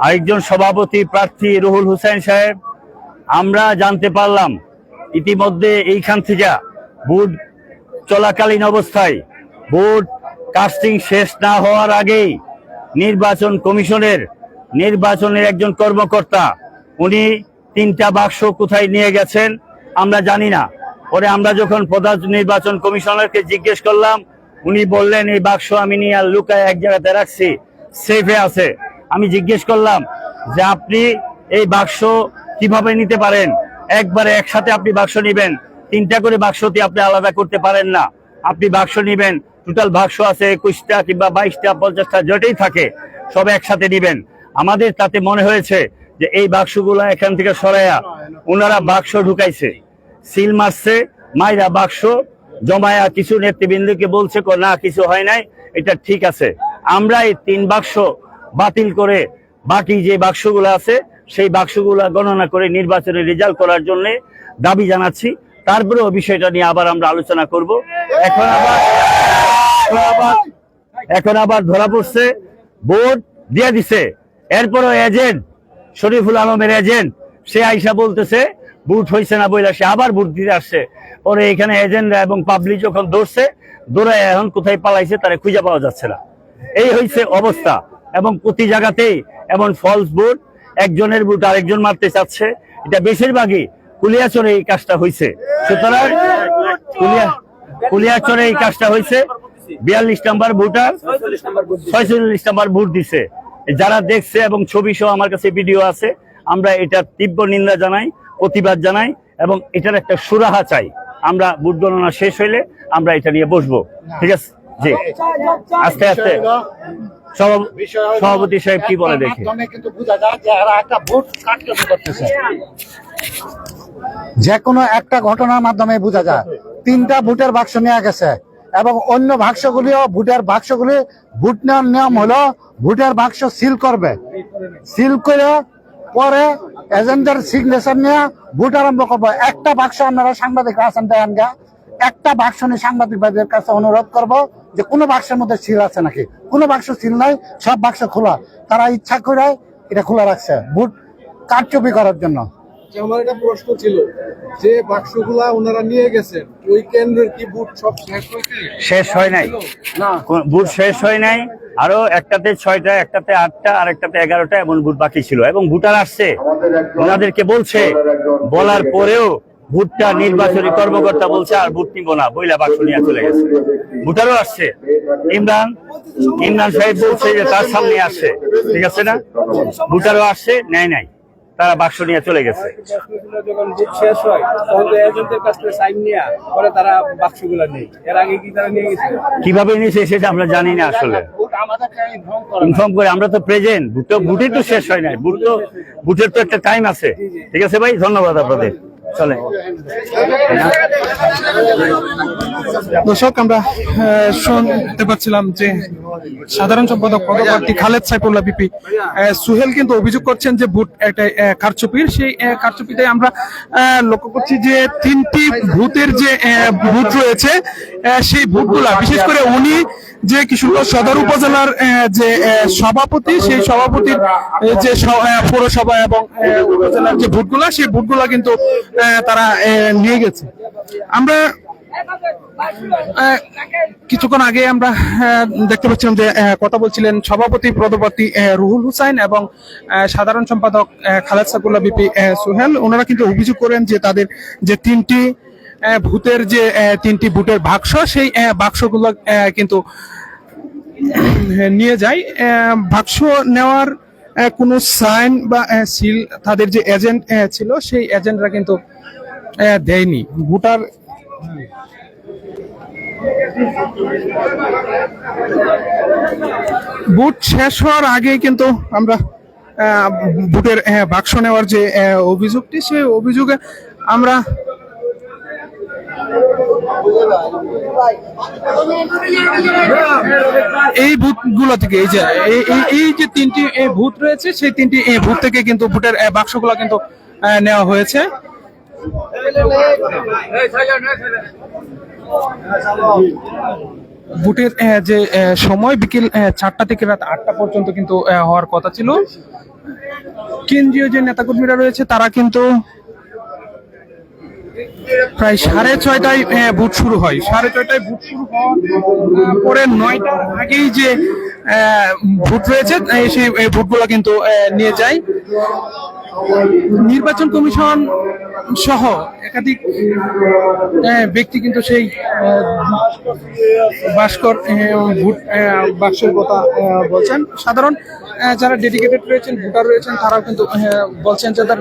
আরেকজন সভাপতি প্রার্থী রুহুল হোসেন সাহেব, আমরা জানতে পারলাম ইতিমধ্যে এইখান থেকে ভোট চলাকালীন অবস্থায় ভোট কাস্টিং শেষ না হওয়ার আগেই নির্বাচন কমিশনের একজন কর্মকর্তা উনি 3টা বাক্স কোথায় নিয়ে গেছেন আমরা জানি না। পরে আমরা যখন প্রধান নির্বাচন কমিশনারকে জিজ্ঞেস করলাম, উনি বললেন এই বাক্স আমি নিয়ে লুকায় এক জায়গাতে রাখছি, সেফে আছে। আমি জিজ্ঞেস করলাম যে আপনি এই বাক্স কিভাবে নিতে পারেন, একবারে একসাথে আপনি বাক্স নিবেন, 3টা করে বাক্সটি আপনি আলাদা করতে পারেন না। আপনি বাক্স নিবেন, টোটাল বাক্স আছে 21টা কিংবা 22টা 50টা যেটাই থাকে সব একসাথে নিবেন। আমাদের তাতে মনে হয়েছে যে এই বাক্সগুলো এখান থেকে সরাইয়া ওনারা বাক্স ঢুকাইছে, সিল মারছে, মাইরা বাক্স জমায়া কিছু নেতৃবৃন্দকে বলছে না কিছু হয় নাই, এটা ঠিক আছে। আমরা এই 3 বাক্স বাতিল করে বাকি যে বাক্সগুলো আছে সেই বাক্সগুলো গণনা করে নির্বাচনের রেজাল্ট করার জন্য দাবি জানাচ্ছি। তারপরেও বিষয়টা নিয়ে আবার আমরা আলোচনা করব। এখন আবার ধরা পড়ছে ভোট দিয়ে দিছে, এরপরও এজেন্ট শরীফুল আলমের এজেন্ট সে আইসা বলতেছে ভোট হয়েছে না বইলা সে আবার ভোট দিতে আসছে। পরে এখানে এজেন্টরা এবং পাবলিক যখন দৌড়ছে, দৌড়ায় এখন কোথায় পালাইছে তারা খুঁজে পাওয়া যাচ্ছে না। এই হয়েছে অবস্থা। এবং প্রতি জায়গাতেই এমন ফলস ভোট, একজনের ভোট আরেকজন মারতে চাচ্ছে। এটা বেশিরভাগই কুলিয়াচরে এই কাজটা হয়েছে। সুতরাং কুলিয়াচরে এই কাজটা হয়েছে। 42 নম্বর ভোটার 46 নম্বর ভোট দিছে। যারা দেখছে এবং ছবি সহ আমার কাছে ভিডিও আছে, আমরা এটা তীব্র নিন্দা জানাই, প্রতিবাদ জানাই এবং এটার একটা সুরাহা চাই। আমরা ভোট গণনা শেষ হইলে আমরা এটা নিয়ে বসবো। ঠিক আছে জি, আস্তে আস্তে সভাপতি সাহেব কি বলে দেখি। যে কোনো একটা ঘটনার মাধ্যমে বোঝা যায় 3টা ভোটের বাক্স নেওয়া গেছে এবং অন্য বাক্সগুলিও ভোটের বাক্সগুলি ভোট নেওয়ার নিয়ম হলো ভোটের বাক্স সিল করবে, সিল করে পরে এজেন্টের সিগনেচার নিয়ে ভোট আরম্ভ করবো। একটা বাক্স আপনারা সাংবাদিকরা আছেন দেন গা, একটা বাক্স নিয়ে সাংবাদিক ভাইদের কাছে অনুরোধ করব যে কোনো বাক্সের মধ্যে সিল আছে নাকি। কোনো বাক্স সিল নাই, সব বাক্স খোলা। তারা ইচ্ছা করে এটা খোলা রাখছে ভোট কারচুপি করার জন্য। আমার একটা প্রশ্ন ছিল যে বাক্সগুলা ওনারা নিয়ে গেছেন, ওই কেন্দ্রের কি ভোট সব শেষ হয় নাই? না, ভোট শেষ হয় নাই। আরো একটাতে 6টা, একটাতে 8টা, আর একটাতে 11টা এমন ভোট বাকি ছিল। এবং ভোটার আসছে, ওনাদেরকে বলছে, বলার পরেও ভোটটা নির্বাচনী কর্মকর্তা বলছে আর ভোট নিব না বইলা বাক্স নিয়ে চলে গেছে। ভোটারও আসছে, ইমরান সাহেব বলছে যে তার সামনে আসছে, ঠিক আছে না? ভোটারও আসছে, নেয় নাই, তারা বাক্স নিয়ে চলে গেছে। যখন ভোট শেষ হয় তখন এজেন্টের কাছ থেকে সাইন নিয়ে পরে তারা বাক্সগুলো নেই। এর আগে কি তারা নিয়ে গেছে? কিভাবে নিয়েছে সেটা আমরা জানি না আসলে। ইনফর্ম করে আমরা তো প্রেজেন্ট, ভোটের তো শেষ হয় নাই, ভোটের তো একটা টাইম আছে। ঠিক আছে ভাই, ধন্যবাদ আপনাদের। চলে দর্শক, আমরা শুনতে পাচ্ছিলাম যে সাধারণ সম্পাদক পদপ্রার্থী খালেদ সাইফুল্লাহ বিপি সুহেল কিন্তু অভিযোগ করছেন যে ভোট একটা কারচুপির। সেই কারচুপিতে আমরা লক্ষ্য করছি যে 3টি ভূতের যে ভোট রয়েছে সেই ভোটগুলা, বিশেষ করে উনি যে কিশোরগঞ্জ সদর উপজেলার যে সভাপতি, সেই সভাপতির যে পৌরসভা এবং উপজেলার যে ভোটগুলা, সেই ভোটগুলা কিন্তু তারা নিয়ে গেছে। আমরা কিছুক্ষণ আগে আমরা দেখতে পাচ্ছিলাম যে কথা বলছিলেন সভাপতি পদপ্রার্থী রুহুল হোসেন এবং সাধারণ সম্পাদক খালেদ সাইফুল্লাহ বিপি সুহেল। ওনারা কিন্তু অভিযোগ করেন যে তাদের যে 3টি ভোটের যে 3টি ভোটের বাক্স, সেই বাক্সগুলো কিন্তু নিয়ে যায়। বাক্স নেওয়ার কোনো সাইন বা সিল তাদের যে এজেন্ট ছিল সেই এজেন্টরা কিন্তু দেয়নি। ভোটার ভোট শেষ হওয়ার আগে কিন্তু আমরা ভোটের বাক্স নেওয়ার যে অভিযোগটি, সেই অভিযোগে আমরা এই বুথগুলো থেকে এই যে 3টি বুথ রয়েছে, সেই 3টি বুথ থেকে কিন্তু ভোটের বাক্সগুলো কিন্তু নেওয়া হয়েছে। ভোটের যে সময় বিকেল 4টা থেকে রাত 8টা পর্যন্ত কিন্তু হওয়ার কথা ছিল। কেন্দ্রীয় যে নেতাকর্মীরা রয়েছে তারা কিন্তু প্রায় 6:30টায় ভোট শুরু হয়। 6:30টায় ভোট শুরু হওয়ার পরে 9টার আগেই যে ভোট রয়েছে সেই ভোটগুলো কিন্তু নিয়ে যায়। নির্বাচন কমিশন সহ একাধিক ব্যক্তি কিন্তু সেই ভাস্কর ভোট বাক্সের কথা বলছেন। সাধারণ যারা ডেডিকেটেড রয়েছেন ভোটার রয়েছেন তারাও কিন্তু বলছেন যে তার